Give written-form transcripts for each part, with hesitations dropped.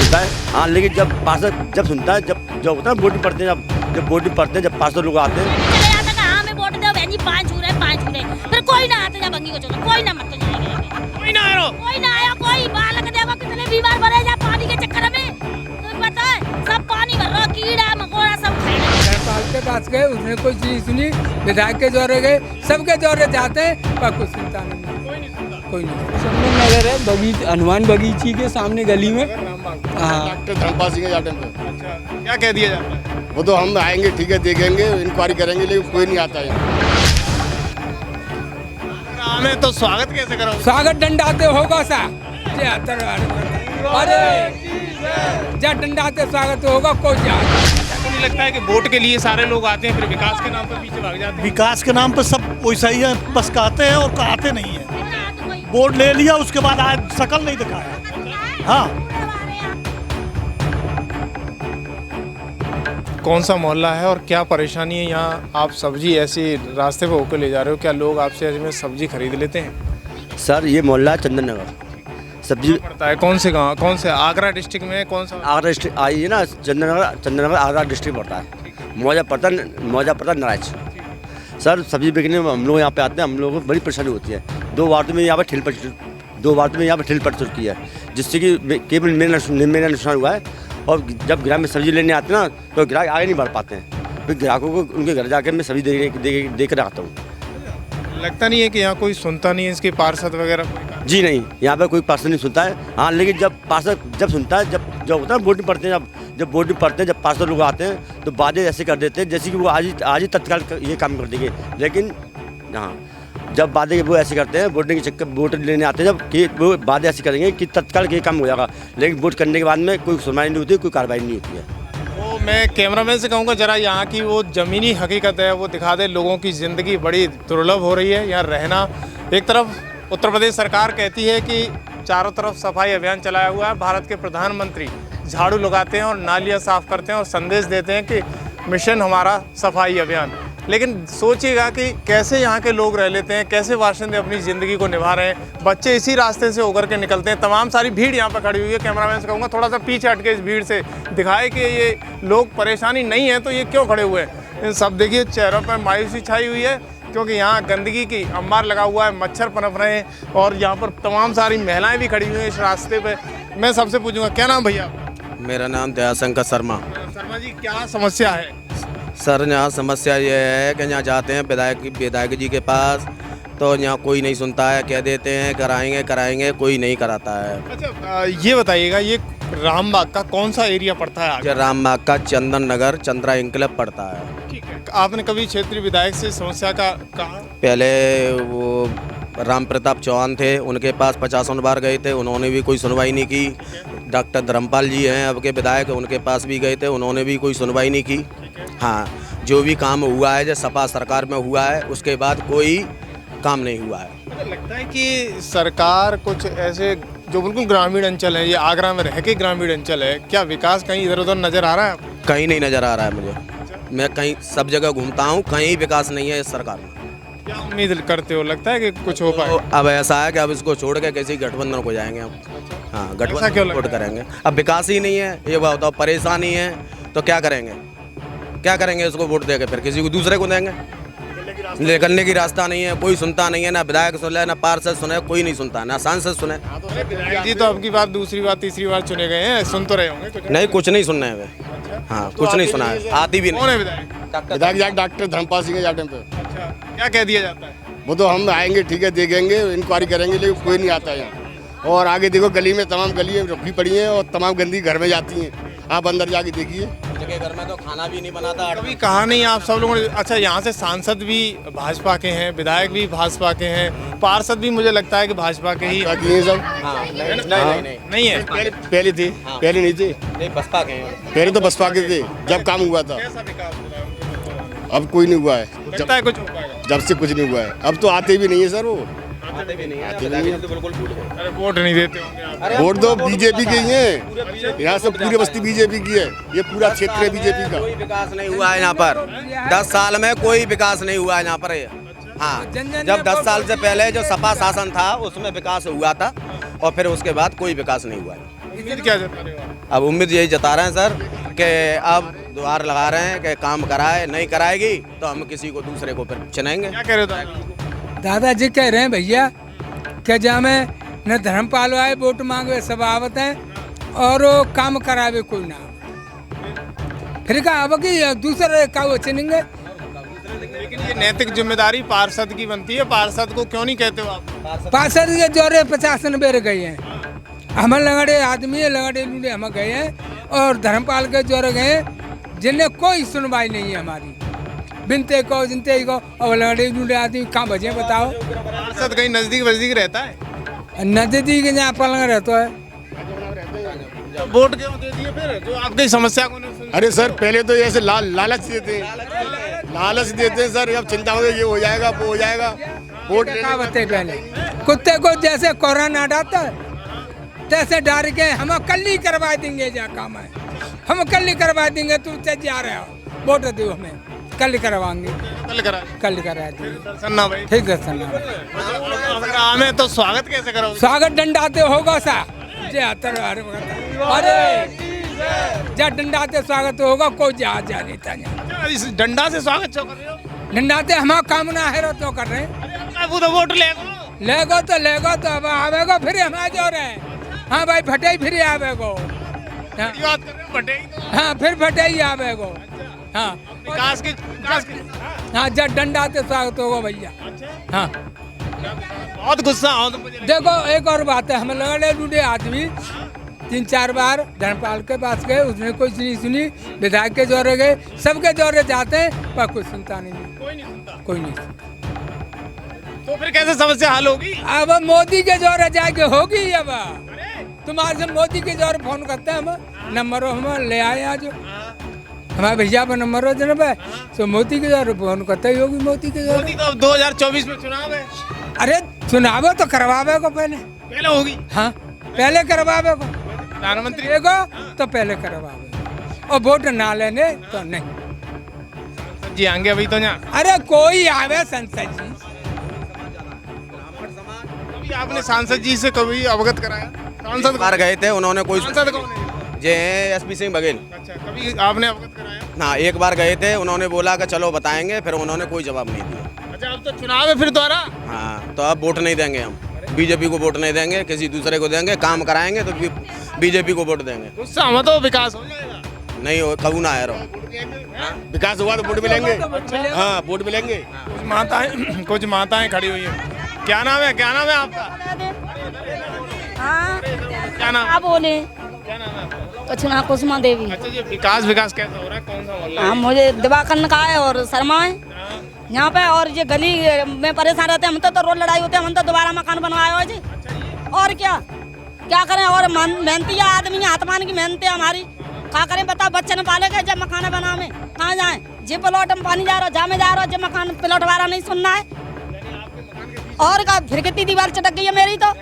सुनता है। हाँ, लेकिन जब पार्षद जब सुनता है, जब होता है वोटिंग पड़ते हैं, जब वोटिंग पड़ते हैं, जब पार्षद लोग आते हैं, चले जाता कि हाँ मैं वोट दो बहन जी, 5 छूरे फिर कोई ना आता, बंगी को छोड़ो कोई ना, मत तो जाएंगे, कोई ना आया, कोई बालक देखो कितने बीमार भरे जा पानी के चक्कर में, तुम्हें पता है सब पानी भर रहा, कीड़ा मकोड़ा सब खाए। पाल के पास गए, उसने कोई चीज सुनी, विधायक के दौरे गए, सबके दौरे जाते हैं पर कुछ सुनता नहीं, कोई नहीं। चंदन नगर है, बगीच हनुमान बगीची के सामने गली में। हाँ, डॉक्टर धर्मपाल सिंह के जाटन पे। अच्छा, क्या कह दिया जाता है? वो तो हम आएंगे, ठीक है, देखेंगे, इंक्वायरी करेंगे, लेकिन कोई नहीं आता है। हमें तो स्वागत कैसे करोगे? स्वागत डंडाते होगा सा, अरे जब डंडाते स्वागत होगा कोई जाए। मुझे लगता है कि वोट के लिए सारे लोग आते हैं, फिर विकास के नाम पर पीछे भाग जाते हैं। विकास के नाम पर सब वैसा ही है, बस कहते हैं और कहते नहीं है। वोट ले लिया, उसके बाद आज शकल नहीं दिखाया। हाँ, कौन सा मोहल्ला है और क्या परेशानी है यहाँ? आप सब्जी ऐसे रास्ते पे होकर ले जा रहे हो, क्या लोग आपसे में सब्जी खरीद लेते हैं? सर ये मोहल्ला है चंदन नगर, सब्जी पड़ता है कौन से गाँव, कौन से आगरा डिस्ट्रिक्ट में कौन सा? आगरा डिस्ट्रिक्ट आई है ना, चंदन नगर आगरा डिस्ट्रिक्ट पड़ता है, मौजा पड़ता नाराज। सर सब्जी बेचने में हम लोग यहाँ पे आते हैं, हम लोगों को बड़ी परेशानी होती है। 2 बार तो मैं यहाँ पर ठेल पड़ चुकी है, जिससे कि केवल मेरा नुकसान हुआ है। और जब ग्राहक में सब्जी लेने आते हैं ना, तो ग्राहक आगे नहीं बढ़ पाते हैं, फिर ग्राहकों को उनके घर जाकर मैं सब्जी दे कर आता हूँ। लगता नहीं है कि यहाँ कोई सुनता नहीं है, इसके पार्षद वगैरह कोई? जी नहीं, यहाँ पर कोई पार्षद नहीं सुनता है। हाँ, लेकिन जब पार्षद जब सुनता है, जब होता है वोटिंग पड़ते हैं, जब वोटिंग पड़ते हैं, जब पार्षद लोग आते हैं, तो बातें ऐसे कर देते हैं जैसे कि वो आज ही तत्काल ये काम कर देंगे। लेकिन हाँ, जब बातें वो ऐसे करते हैं, वोटिंग के चक्कर वोट लेने आते हैं, जब कि वो बातें ऐसी करेंगे कि तत्काल ये काम हो जाएगा, लेकिन वोट करने के बाद में कोई सुनवाई नहीं होती, कोई कार्रवाई नहीं होती है। तो मैं कैमरामैन से कहूँगा जरा यहाँ की वो ज़मीनी हकीकत है वो दिखा दे। लोगों की ज़िंदगी बड़ी दुर्लभ हो रही है यहाँ रहना। एक तरफ उत्तर प्रदेश सरकार कहती है कि चारों तरफ सफाई अभियान चलाया हुआ है, भारत के प्रधानमंत्री झाड़ू लगाते हैं और नालियाँ साफ़ करते हैं और संदेश देते हैं कि मिशन हमारा सफाई अभियान। लेकिन सोचिएगा कि कैसे यहाँ के लोग रह लेते हैं, कैसे बाशिंदे अपनी ज़िंदगी को निभा रहे हैं। बच्चे इसी रास्ते से होकर के निकलते हैं। तमाम सारी भीड़ यहाँ पर खड़ी हुई है। कैमरामैन से कहूँगा थोड़ा सा पीछे हट के इस भीड़ से दिखाए कि ये लोग परेशानी नहीं है तो ये क्यों खड़े हुए हैं। इन सब देखिए चेहरों पर मायूसी छाई हुई है, क्योंकि यहाँ गंदगी की अंबार लगा हुआ है, मच्छर पनप रहे हैं और यहाँ पर तमाम सारी महिलाएँ भी खड़ी हुई हैं इस रास्ते पर। मैं सबसे पूछूँगा, क्या नाम भैया? मेरा नाम दयाशंकर शर्मा। शर्मा जी, क्या समस्या है? सर यहाँ समस्या ये है कि यहाँ जाते हैं विधायक जी के पास, तो यहाँ कोई नहीं सुनता है, कह देते हैं कराएंगे, कोई नहीं कराता है। अच्छा, ये बताइएगा, ये रामबाग का कौन सा एरिया पड़ता है आगे? रामबाग का चंदन नगर चंद्रा इंक्लब पड़ता है। ठीक है। आपने कभी क्षेत्रीय विधायक से समस्या का कहा? पहले वो राम प्रताप चौहान थे, उनके पास 50 बार गए थे, उन्होंने भी कोई सुनवाई नहीं की। डॉक्टर धर्मपाल जी हैं अब के विधायक, उनके पास भी गए थे, उन्होंने भी कोई सुनवाई नहीं की। हाँ, जो भी काम हुआ है जो सपा सरकार में हुआ है, उसके बाद कोई काम नहीं हुआ है। मुझे लगता है कि सरकार कुछ ऐसे जो बिल्कुल ग्रामीण अंचल है, ये आगरा में रह के ग्रामीण अंचल है, क्या विकास कहीं इधर उधर नज़र आ रहा है आपको? कहीं नहीं नज़र आ रहा है मुझे। मैं कहीं सब जगह घूमता हूँ, कहीं विकास नहीं है इस सरकार में। क्या उम्मीद करते हो, लगता है कि कुछ हो पाए? अब ऐसा है कि अब इसको छोड़ के किसी गठबंधन को जाएंगे हम। हाँ, गठबंधन वोट करेंगे। अब विकास ही नहीं है, ये बताओ, परेशानी है तो क्या करेंगे इसको वोट देके फिर किसी को दूसरे को देंगे। निकलने की रास्ता नहीं है, कोई सुनता नहीं है, ना विधायक सुने, ना पार्षद सुने, कोई नहीं सुनता, ना सांसद सुने। विधायक जी तो अब की बार दूसरी बार तीसरी बार चुने गए हैं, सुन तो रहे होंगे कुछ? नहीं, कुछ नहीं सुनना है वे। हाँ, कुछ नहीं सुना है, आती भी कौन है नहीं। विधायक? डॉक्टर धर्मपाल सिंह के जाटन पे। अच्छा, क्या कह दिया जाता है? वो तो हम आएंगे, ठीक है, देखेंगे, इंक्वायरी करेंगे, लेकिन कोई नहीं आता है यहाँ। और आगे देखो गली में तमाम गलियाँ रुकी पड़ी हैं और तमाम गंदगी घर में जाती हैं। आप अंदर जाके देखिए, उनके घर में तो खाना भी नहीं बनाता। अभी कहा नहीं आप सब लोगों ने? अच्छा, यहाँ से सांसद भी भाजपा के हैं, विधायक भी भाजपा के हैं, पार्षद भी मुझे लगता है कि भाजपा के ही बाकी ये सब नहीं है। पहले थे, पहले नहीं थे, नहीं, बसपा के हैं। पहले तो बसपा के थे जब काम हुआ था। कैसा विकास हो रहा है? अब कोई नहीं हुआ है, लगता है कुछ हो पाएगा? जब से कुछ नहीं हुआ है। अब तो आते भी नहीं है सर, वो आते भी नहीं है, विधायक जी तो बिल्कुल भूल गए। अरे वोट नहीं देते होंगे आप? वोट तो बीजेपी के ही है, यहाँ से पूरी बस्ती बीजेपी की है, ये पूरा क्षेत्र है बीजेपी का। कोई विकास नहीं हुआ है यहाँ पर, 10 साल में कोई विकास नहीं हुआ है यहाँ पर। हाँ, जब 10 साल से पहले जो सपा शासन था उसमें विकास हुआ था और फिर उसके बाद कोई विकास नहीं हुआ है। उम्मीद क्या जता रहे हो आप? अब उम्मीद यही जता रहे हैं सर कि अब द्वार लगा रहे हैं कि काम कराए, नहीं कराएगी तो हम किसी को दूसरे को फिर चुनेंगे। क्या कह रहे हो दादा? दादाजी कह रहे हैं भैया कि जामे न धर्मपाल आए वोट मांगे सब आवत हैं और वो काम करावे कोई ना, फिर कहा अब कि दूसरे का वो चुनेंगे। लेकिन ये नैतिक जिम्मेदारी पार्षद की बनती है, पार्षद को क्यों नहीं कहते हो आप? पार्षद के जोरे 50 बेर गए हैं, हम लगड़े आदमी है, लगड़े लूडे हम गए हैं और धर्मपाल के जोरे गए हैं, जिन्हें कोई सुनवाई नहीं है हमारी, बिनते को जिनते को, और लगड़े लूडे आदमी कहाँ बजे बताओ। पार्षद कहीं नजदीक रहता है? नजदीक जहाँ पलंग रहता है। तो वोट क्यों दे दिए फिर, जो आपकी समस्या को नहीं सुन? अरे सर पहले तो ऐसे लालच देते हैं, लालच देते हैं सर, अब चिंता हो ये हो जाएगा वो हो जाएगा। वोट क्या बताए पहले कुत्ते को जैसे कोरोना डालता है तैसे डाल के हम कल ही करवा देंगे, जा काम है हम कल ही करवा देंगे, तू जा रहे हो वोट दो हमें, कल ही करवाएंगे, कल करा देंगे। दर्शन ना भाई, ठीक है सर। अगर आमे तो स्वागत कैसे करोगे? स्वागत डंडाते होगा सा जे अरे जा डंडाते स्वागत होगा, कोई जा नहीं था। अच्छा, इस डंडा से स्वागत क्यों कर रहे हो? डंडाते हमारा काम ना है तो कर रहे हैं। वो तो वोट लेगो तो अब आवेगो फिर हमारे जो रहे। हाँ भाई फटे फिर आवेगो। हाँ, बात कर रहे हो, बटेगी तो। हाँ फिर फटे ही आवेगो। हाँ विकास के हाँ जब डंडाते स्वागत होगा भैया। हाँ बहुत गुस्सा हो तो मुझे। देखो एक और बात है, हम लगड़े लूडे आदमी 3-4 बार धर्मपाल के पास गए, उसने कोई नहीं सुनी, विधायक के जोरे गए, सबके जोरे जाते हैं पर कुछ सुनता नहीं, कोई नहीं सुनता। तो फिर कैसे समस्या हल होगी? अब मोदी के जोरे जाके होगी। अब तुम्हारे से मोदी के जोरे फोन करते हैं, हम नंबर हम ले आए आज, हमारे भैया पर नंबर हो जनाब है, तो मोदी के जोरे फोन करते ही होगी। मोदी के जोरे तो 2024 में चुनाव है। अरे चुनाव तो करवावे को पहले होगी। हाँ पहले करवावे को, प्रधानमंत्री को तो पहले करवावे और वोट ना लेने तो नहीं। जी आएंगे अभी तो यहाँ। अरे कोई आवे संसद जी, अभी आपने सांसद जी से कभी अवगत कराया? सांसद बार गए थे, उन्होंने कोई सांसद कौन है? जे एसपी सिंह बघेल। अच्छा, कभी आपने अवगत कराया? ना एक बार गए थे, उन्होंने बोला कि चलो बताएंगे, फिर उन्होंने कोई जवाब नहीं दिया। अच्छा, अब तो चुनाव है फिर दोबारा। हाँ तो अब वोट नहीं देंगे हम, बीजेपी को वोट नहीं देंगे, किसी दूसरे को देंगे, काम कराएंगे तो बीजेपी को वोट देंगे। गुस्सा हम तो विकास हो जाएगा। नहीं हो कबू ना है विकास हुआ तो वोट मिलेंगे। हाँ वोट मिलेंगे। कुछ माताएं खड़ी हुई है। क्या नाम है आपका? हाँ क्या नाम? क्या बोले? क्या नाम है आपका? कचना कुसुमा देवी। अच्छा, ये विकास कैसा हो रहा है? कौन सा मोहल्ला है? हाँ मुझे दिवाकरण का है और शर्मा है यहाँ पे, और ये गली में परेशान रहते हैं हम तो रोज लड़ाई होती है, हम तो दोबारा मकान बनवाए हो जी। और क्या करें, और मेहनती आदमी है, आत्मान की मेहनत है हमारी, क्या करें बताओ। बच्चे ने पाले गए जब मकान बनावे कहाँ जाए, जे प्लॉट में पानी जा रहा जा में जा रहा, जब मकान प्लॉट वाला नहीं सुनना है। और का फिर कितनी दीवार चटक गई है मेरी, तो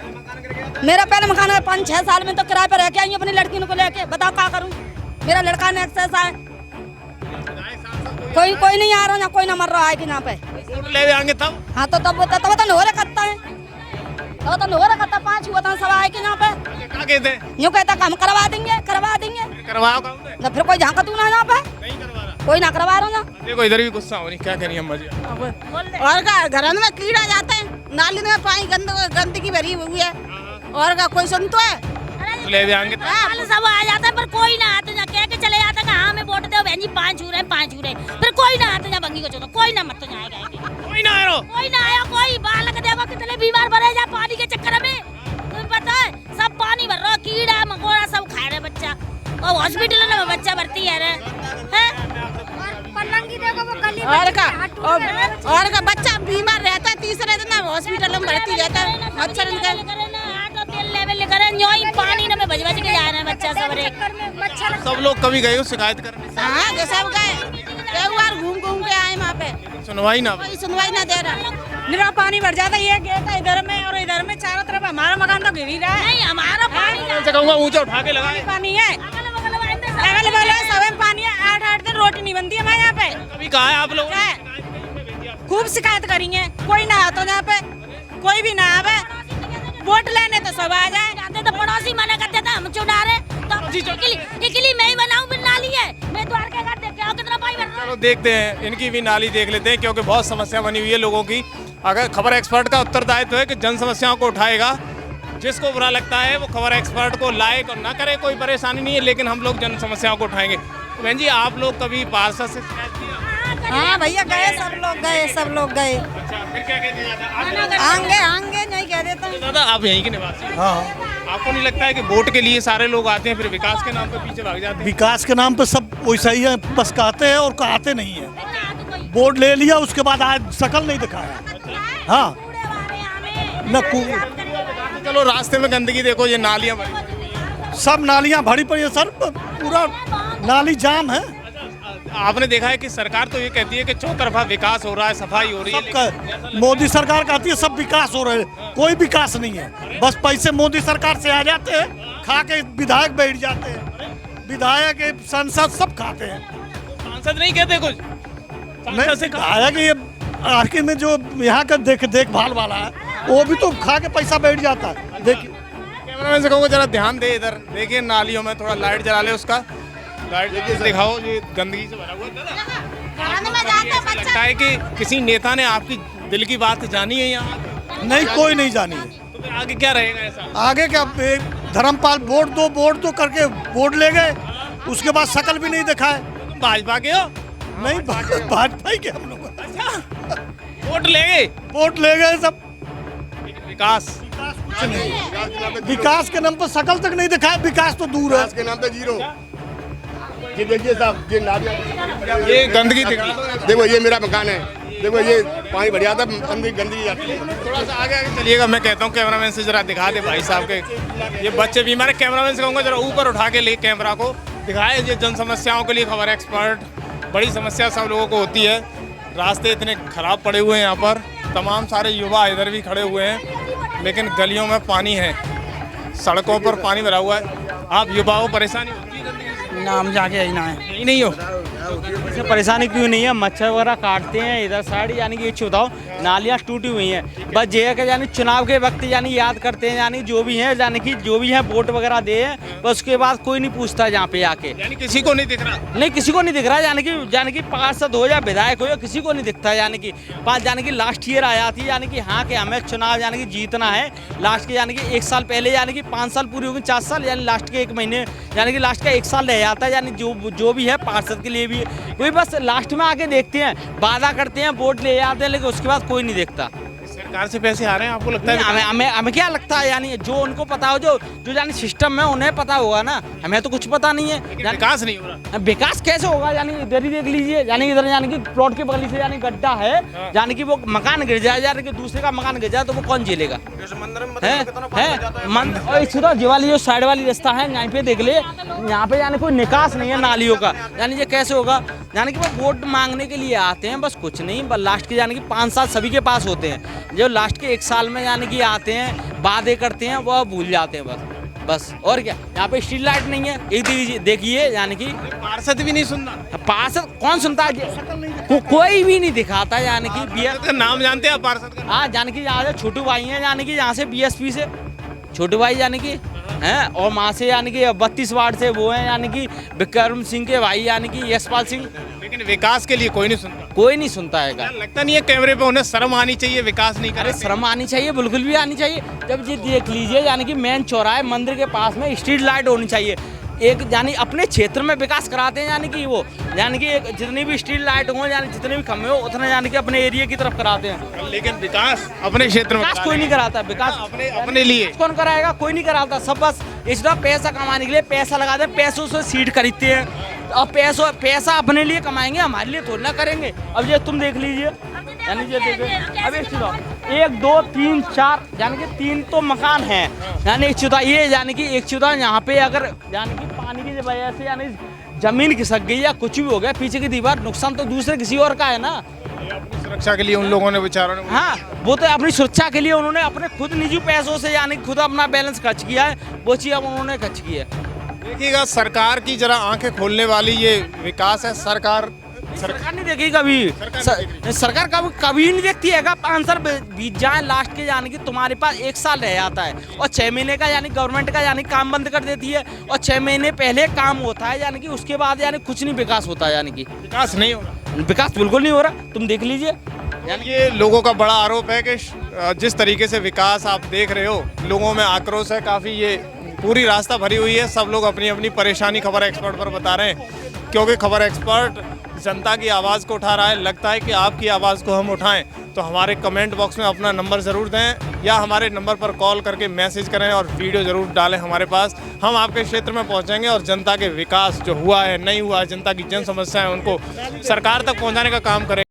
मेरा पहले मकान है 5-6 साल में तो किराए पर रह के आई हूँ अपनी लड़की को लेके, बताओ क्या करूँ। मेरा लड़का ने एक्सेस है, कोई नहीं आ रहा ना, कोई ना मर रहा है कि यहाँ पे। ले आएंगे तब। हाँ तो तब तो नोरे करता है, तो नोरे करता 5 हुआ था सवा है कि यहाँ पे। क्या कहते हैं? यूँ कहता हम करवा देंगे करवाओ कौन है? ना, फिर कोई झांका तू ना यहाँ पे, नहीं करवा रहा। कोई ना करवा रहा ना। देखो इधर भी गुस्सा हो नहीं, क्या करिए हम मजे। और का घर में कीड़ा जाते हैं, नाली में पानी गंदगी भरी हुई है, और का कोई सुन तो है? ले आएंगे सब आ जाता है पर कोई ना आते, ना कह के चले जाता है हाँ मैं वोट दे बहन जी 5 छू रहे, फिर कोई ना आते, बंगी को चलो कोई ना मत तो जाएगा, कोई ना आया, कोई बालक देखो कितने बीमार भरे जा पानी के चक्कर में, तुम्हें पता है सब पानी भर रहा, कीड़ा मकोड़ा सब खा रहे बच्चा, और हॉस्पिटल में बच्चा भर्ती है रे, और का बच्चा बीमार रहता है, तीसरे दिन हॉस्पिटल में भर्ती रहता है, मच्छर पानी में बज के जा रहे हैं बच्चा सब लोग कभी गए हो शिकायत करने? हाँ सब गए, एक बार घूम के आए वहाँ पे, सुनवाई ना दे रहा। मेरा पानी भर जाता है, ये गेट है इधर में और इधर में चारों तरफ, हमारा मकान तो गिर ही रहा है। नहीं हमारा पानी कहूँगा ऊंचा उठा के लगाए, पानी है अवेलेबल है, सब पानी है, 8-8 दिन रोटी नहीं बनती है हमारे यहाँ पे। कभी कहा है आप लोग? खूब शिकायत करी है, कोई ना आता यहाँ पे, कोई भी ना आवे, वोट लेने तो सब आ जाए। तो पड़ोसी मना करते थे हम चुना रहे इकली मैं ही बनाऊं बिन नाली है। मैं द्वार के घर देख के आओ कितना पानी भर रहा है। चलो देखते हैं, इनकी भी नाली देख लेते हैं, क्योंकि बहुत समस्या बनी हुई है लोगों की। अगर खबर एक्सपर्ट का उत्तरदायित्व है कि जन समस्याओं को उठाएगा, जिसको बुरा लगता है वो खबर एक्सपर्ट को लाइक और ना करे, कोई परेशानी नहीं है, लेकिन हम लोग जन समस्याओं को उठाएंगे। बहन जी, आप लोग कभी पार्षद से शिकायत की? हाँ भैया गए, सब लोग गए। अच्छा, फिर क्या कहते हैं? आंगे नहीं कह देता। तो दादा, आप यहीं के निवासी हैं? हाँ, आपको नहीं लगता है कि वोट के लिए सारे लोग आते हैं, फिर विकास के नाम पे पीछे भाग जाते हैं? विकास के नाम पे सब वैसा ही है, बस कहते हैं और कहते नहीं है। बोर्ड ले लिया, उसके बाद आज शकल नहीं दिखाया। हाँ न चलो, रास्ते में गंदगी देखो, ये नालियाँ भरी पड़ी हैं। सब नालियाँ भरी पड़ी है सर, पूरा नाली जाम है। आपने देखा है कि सरकार तो ये कहती है कि चौतरफा विकास हो रहा है, सफाई हो रही है, सब मोदी सरकार कहती है सब विकास हो रहा है, कोई विकास नहीं है। बस पैसे मोदी सरकार से आ जाते हैं, खा के विधायक बैठ जाते हैं, विधायक सांसद सब खाते हैं। सांसद नहीं कहते कुछ? नहीं से कहा कि ये आखिर में जो यहाँ का देखभाल वाला है वो भी तो खा के पैसा बैठ जाता है। देखिए, कैमरामैन से कहूँगा जरा ध्यान दे इधर, देखिए नालियों में थोड़ा लाइट जला ले, उसका लाइट दिखाओ, ये गंदगी से भरा हुआ है। ऐसा लगता है कि किसी नेता ने आपकी दिल की बात जानी है यहाँ? नहीं, कोई नहीं जानी है। तो फिर आगे क्या रहेगा ऐसा? आगे क्या, धर्मपाल वोट दो करके वोट ले गए, उसके बाद शकल भी नहीं दिखाए। तुम भाजपा के हो? नहीं, भाजपा ही के हम लोग। अच्छा, वोट ले गए सब, विकास कुछ नहीं। विकास के नाम पर शकल तक नहीं दिखाया, विकास तो दूर है। विकास के नाम पे जीरो। ये देखिए साहब, ये नालियाँ, ये गंदगी दिखा, देखो ये मेरा मकान है, देखो ये पानी भर जाता है, अंदर गंदगी जाती है। थोड़ा सा आगे चलिएगा, मैं कहता हूँ कैमरामैन से जरा दिखा दे भाई साहब के, ये बच्चे भी, मैं कैमरामैन से कहूँगा जरा ऊपर उठा के ले कैमरा को दिखाए। ये जन समस्याओं के लिए खबर एक्सपर्ट, बड़ी समस्या सब लोगों को होती है। रास्ते इतने खराब पड़े हुए हैं यहाँ पर, तमाम सारे युवा इधर भी खड़े हुए हैं, लेकिन गलियों में पानी है, सड़कों पर पानी भरा हुआ है। आप युवाओं को परेशानी होती है गंदगी से? ना, हम जाके यही ना है, यही नहीं हो? इससे परेशानी क्यों नहीं है? मच्छर वगैरह काटते हैं इधर साइड, यानी कि ये बताओ, नालियाँ टूटी हुई हैं। बस ये है कि यानी चुनाव के वक्त यानी याद करते हैं, यानी जो भी है, यानी कि जो भी है वोट वगैरह दे, बस उसके बाद कोई नहीं पूछता यहाँ पे आके। यानी किसी को नहीं दिख रहा? नहीं, किसी को नहीं दिख रहा, यानी कि पार्षद हो या विधायक हो या किसी को नहीं दिखता। यानी कि लास्ट ईयर आया थी, यानी कि हाँ कि हमें चुनाव यानी कि जीतना है लास्ट के, यानी कि 1 साल पहले, यानी कि 5 साल पूरी होगी, 4 साल, यानी लास्ट के 1 महीने, यानी कि लास्ट का 1 साल रह जाता है। यानी जो भी है पार्षद के लिए भी कोई बस लास्ट में आके देखते हैं, वादा करते हैं, वोट ले आते हैं, लेकिन उसके बाद कोई नहीं देखता। सरकार से पैसे आ रहे हैं, आपको लगता है? हमें क्या लगता है, यानी जो उनको पता हो, जो यानी सिस्टम में उन्हें पता होगा ना, हमें तो कुछ पता नहीं है। विकास नहीं हो रहा। विकास कैसे होगा? यानी इधर ही देख लीजिए, यानी इधर यानी कि प्लॉट के बगल से यानी गड्ढा है, यानी कि वो मकान गिर जाए, यानी कि दूसरे का मकान गिर जाए तो वो कौन झेलेगा? ये वाली जो साइड वाली रास्ता है, यहाँ पे देख ले, यहाँ पे यानी कोई निकास नहीं है नालियों का, यानी ये कैसे होगा? यानी कि वो वोट मांगने के लिए आते हैं, बस कुछ नहीं, बस लास्ट के यानी कि 5 साल सभी के पास होते हैं, जो लास्ट के 1 साल में यानी कि आते हैं, वादे करते हैं, वह भूल जाते हैं बस। और क्या, यहाँ पे स्ट्रीट लाइट नहीं है, एक देखिए, यानी कि पार्षद भी नहीं सुनता। पार्षद कौन सुनता है? कोई भी नहीं दिखाता, यानी कि नाम जानते हैं पार्षद का? हाँ, यानी कि यहाँ से छोटू भाई हैं, यानी कि यहाँ से बीएसपी से छोटू भाई, यानी कि हैं, और वहाँ से यानी कि 32 वार्ड से वो हैं, यानी कि विक्रम सिंह के भाई, यानी कि यशपाल सिंह। लेकिन विकास के लिए कोई नहीं सुनता, कोई नहीं सुनता है। लगता नहीं है कैमरे पे उन्हें शर्म आनी चाहिए? विकास नहीं कर रहे? शर्म आनी चाहिए, बिल्कुल भी आनी चाहिए। जब ये देख लीजिए, यानी कि मेन चौराहे मंदिर के पास में स्ट्रीट लाइट होनी चाहिए, एक यानी अपने क्षेत्र में विकास कराते हैं, यानी कि वो यानी कि जितनी भी स्ट्रीट लाइट हो, यानी जितने भी खम्भे हो, उतना यानी कि अपने एरिया की तरफ कराते हैं। लेकिन विकास अपने क्षेत्र में कोई नहीं कराता, विकास अपने लिए कौन कराएगा? कोई नहीं कराता, सब बस इसका पैसा कमाने के लिए पैसा लगाते हैं, पैसों से सीट खरीदते हैं, और पैसा अपने लिए कमाएंगे, हमारे लिए थोड़ी ना करेंगे। अब ये तुम देख लीजिए, यानी ये देखिए, अब एक चुनाव 1 2 3 4 यानी कि 3 तो मकान हैं, यानी एक चुनाव ये, यानी कि एक चुनाव यहाँ पे अगर यानी कि पानी की वजह से यानी जमीन खिसक गई या कुछ भी हो गया, पीछे की दीवार, नुकसान तो दूसरे किसी और का है ना। अपनी सुरक्षा के लिए उन लोगों ने बेचारों ने, हाँ, वो तो अपनी सुरक्षा के लिए उन्होंने अपने खुद निजी पैसों से यानी खुद अपना बैलेंस खर्च किया है, वो चीज़ अब उन्होंने खर्च की है। देखिएगा, सरकार की जरा आंखें खोलने वाली ये विकास है। सरकार सरकार नहीं देखेगी कभी। सरकार कभी नहीं देखती है। 5 साल बीत जाए लास्ट के, यानी कि तुम्हारे पास 1 साल रह जाता है और 6 महीने का यानी गवर्नमेंट का यानी काम बंद कर देती है और 6 महीने पहले काम होता है, यानी कि उसके बाद यानी कुछ नहीं विकास होता है, यानी कि विकास नहीं हो रहा। विकास बिल्कुल नहीं हो रहा, तुम देख लीजिए। यानी ये लोगों का बड़ा आरोप है कि जिस तरीके से विकास आप देख रहे हो, लोगों में आक्रोश है काफ़ी। ये पूरी रास्ता भरी हुई है, सब लोग अपनी अपनी परेशानी खबर एक्सपर्ट पर बता रहे हैं, क्योंकि खबर एक्सपर्ट जनता की आवाज़ को उठा रहा है। लगता है कि आपकी आवाज़ को हम उठाएं, तो हमारे कमेंट बॉक्स में अपना नंबर ज़रूर दें या हमारे नंबर पर कॉल करके मैसेज करें और वीडियो ज़रूर डालें हमारे पास। हम आपके क्षेत्र में पहुंचेंगे और जनता के विकास जो हुआ है, नहीं हुआ है, जनता की जन समस्याएं, उनको सरकार तक पहुंचाने का काम करें।